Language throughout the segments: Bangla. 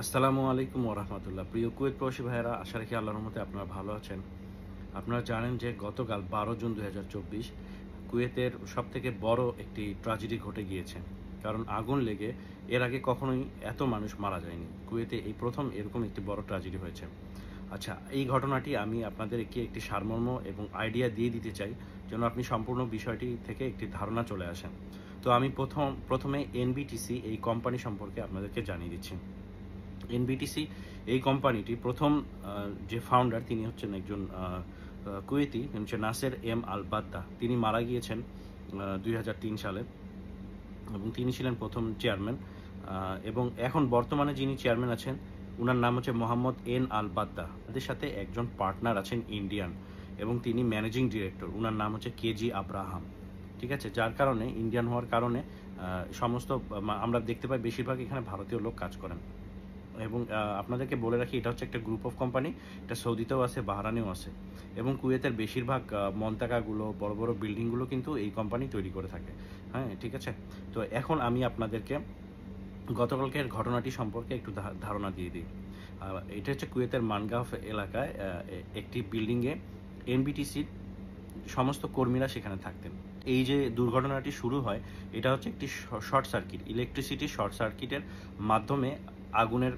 আসসালামু আলাইকুম ওয়া রাহমাতুল্লাহ। প্রিয় কুয়েত প্রবাসী ভাইয়েরা, আশা রাখি আল্লাহর রহমতে আপনারা ভালো আছেন। আপনারা জানেন যে গতকাল ১২ জুন ২০২৪ কুয়েতের সবথেকে বড় একটি ট্র্যাজেডি ঘটে গিয়েছে। কারণ আগুন লেগে এর আগে কখনোই এত মানুষ মারা যায়নি। কুয়েতে এই প্রথম এরকম একটি বড় ট্র্যাজেডি হয়েছে। আচ্ছা, এই ঘটনাটি আমি আপনাদেরকে একটি সারমর্ম এবং আইডিয়া দিয়ে দিতে চাই, যেন আপনি সম্পূর্ণ বিষয়টি থেকে একটি ধারণা চলে আসেন। তো আমি প্রথমে এনবিটিসি এই কোম্পানি সম্পর্কে আপনাদেরকে জানিয়ে দিচ্ছি। এনবিটিসি এই কোম্পানিটি প্রথম যে ফাউন্ডার তিনি হচ্ছেন একজন কুয়েতি, তিনি হচ্ছে নাসের এম আল বাদ্দা। তিনি মারা গিয়েছেন ২০০৩ সালে এবং তিনি ছিলেন প্রথম চেয়ারম্যান। এবং এখন বর্তমানে যিনি চেয়ারম্যান আছেন উনার নাম হচ্ছে মোহাম্মদ এন আল বাদ্দা। তাদের সাথে একজন পার্টনার আছেন ইন্ডিয়ান এবং তিনি ম্যানেজিং ডিরেক্টর, উনার নাম হচ্ছে কেজি আব্রাহাম। ঠিক আছে, যার কারণে ইন্ডিয়ান হওয়ার কারণে সমস্ত আমরা দেখতে পাই বেশিরভাগ এখানে ভারতীয় লোক কাজ করেন। এবং আপনাদেরকে বলে রাখি, এটা হচ্ছে একটা গ্রুপ অফ কোম্পানি। এটা সৌদিতেও আছে, বাহরানেও আছে এবং কুয়েতের বেশিরভাগ মন্তাকাগুলো, বড় বড় বিল্ডিংগুলো কিন্তু এই কোম্পানি তৈরি করে থাকে। হ্যাঁ, ঠিক আছে। তো এখন আমি আপনাদেরকে গতকালকের ঘটনাটি সম্পর্কে একটু ধারণা দিয়ে দিই। এটা হচ্ছে কুয়েতের মানগাঁও এলাকায় একটি বিল্ডিংয়ে এনবিটিসির সমস্ত কর্মীরা সেখানে থাকতেন। এই যে দুর্ঘটনাটি শুরু হয়, এটা হচ্ছে একটি শর্ট সার্কিট, ইলেকট্রিসিটি শর্ট সার্কিটের মাধ্যমে আগুনের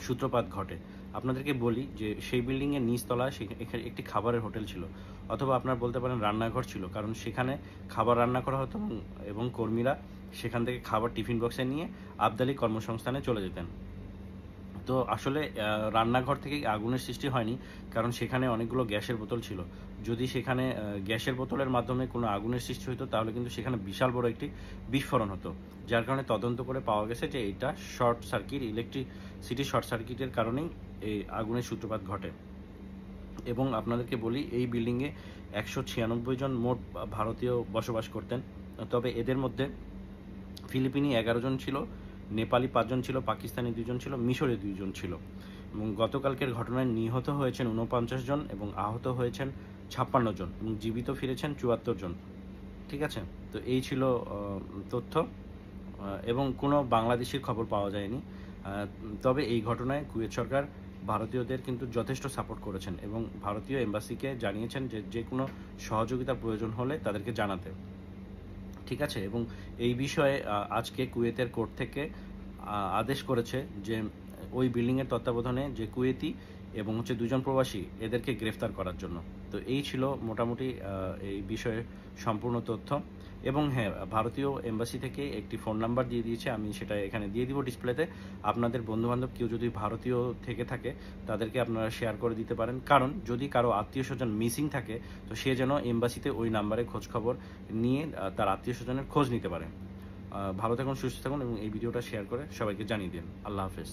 সূত্রপাত ঘটে। আপনাদেরকে বলি যে সেই বিল্ডিংয়ের নিচতলায় এখানে একটি খাবারের হোটেল ছিল, অথবা আপনারা বলতে পারেন রান্নাঘর ছিল, কারণ সেখানে খাবার রান্না করা হতো এবং কর্মীরা সেখান থেকে খাবার টিফিন বক্সে নিয়ে আবদালি কর্মসংস্থানে চলে যেতেন। তো আসলে রান্নাঘর থেকে আগুনের সৃষ্টি হয়নি, কারণ সেখানে অনেকগুলো গ্যাসের বোতল ছিল। যদি সেখানে গ্যাসের বোতলের মাধ্যমে কোনো আগুনের সৃষ্টি হতো তাহলে কিন্তু সেখানে বিশাল বড় একটি বিস্ফোরণ হতো, যার কারণে তদন্ত করে পাওয়া গেছে যে এটা শর্ট সার্কিট, ইলেকট্রিসিটি শর্ট সার্কিটের কারণেই এই আগুনের সূত্রপাত ঘটে। এবং আপনাদেরকে বলি, এই বিল্ডিংয়ে ১৯৬ জন মোট ভারতীয় বসবাস করতেন। তবে এদের মধ্যে ফিলিপিনি ১১ জন ছিল, নেপালি ৫ জন ছিল, পাকিস্তানি ২ জন ছিল, মিশরে ২ জন ছিল। এবং গতকালকের ঘটনায় নিহত হয়েছেন ৪৯ জন এবং আহত হয়েছেন ৫৬ জন এবং জীবিত ফিরেছেন ৭৪ জন। ঠিক আছে, তো এই ছিল তথ্য। এবং কোনো বাংলাদেশির খবর পাওয়া যায়নি। তবে এই ঘটনায় কুয়েত সরকার ভারতীয়দের কিন্তু যথেষ্ট সাপোর্ট করেছেন এবং ভারতীয় এম্বাসিকে জানিয়েছেন যে কোনো সহযোগিতার প্রয়োজন হলে তাদেরকে জানাতে। ঠিক আছে, এবং এই বিষয়ে আজকে কুয়েতের কোর্ট থেকে আদেশ করেছে যে ওই বিল্ডিংয়ের তত্ত্বাবধানে যে কুয়েতি এবং হচ্ছে ২ জন প্রবাসী, এদেরকে গ্রেফতার করার জন্য। তো এই ছিল মোটামুটি এই বিষয়ে সম্পূর্ণ তথ্য। এবং হ্যাঁ, ভারতীয় এম্বাসি থেকে একটি ফোন নাম্বার দিয়ে দিয়েছে, আমি সেটা এখানে দিয়ে দিব ডিসপ্লেতে। আপনাদের বন্ধুবান্ধব কেউ যদি ভারতীয় থেকে থাকে তাদেরকে আপনারা শেয়ার করে দিতে পারেন, কারণ যদি কারো আত্মীয় স্বজন মিসিং থাকে তো সে যেন এম্বাসিতে ওই নাম্বারে খোঁজ খবর নিয়ে তার আত্মীয় স্বজনের খোঁজ নিতে পারে। ভালো থাকুন, সুস্থ থাকুন এবং এই ভিডিওটা শেয়ার করে সবাইকে জানিয়ে দিন। আল্লাহ হাফেজ।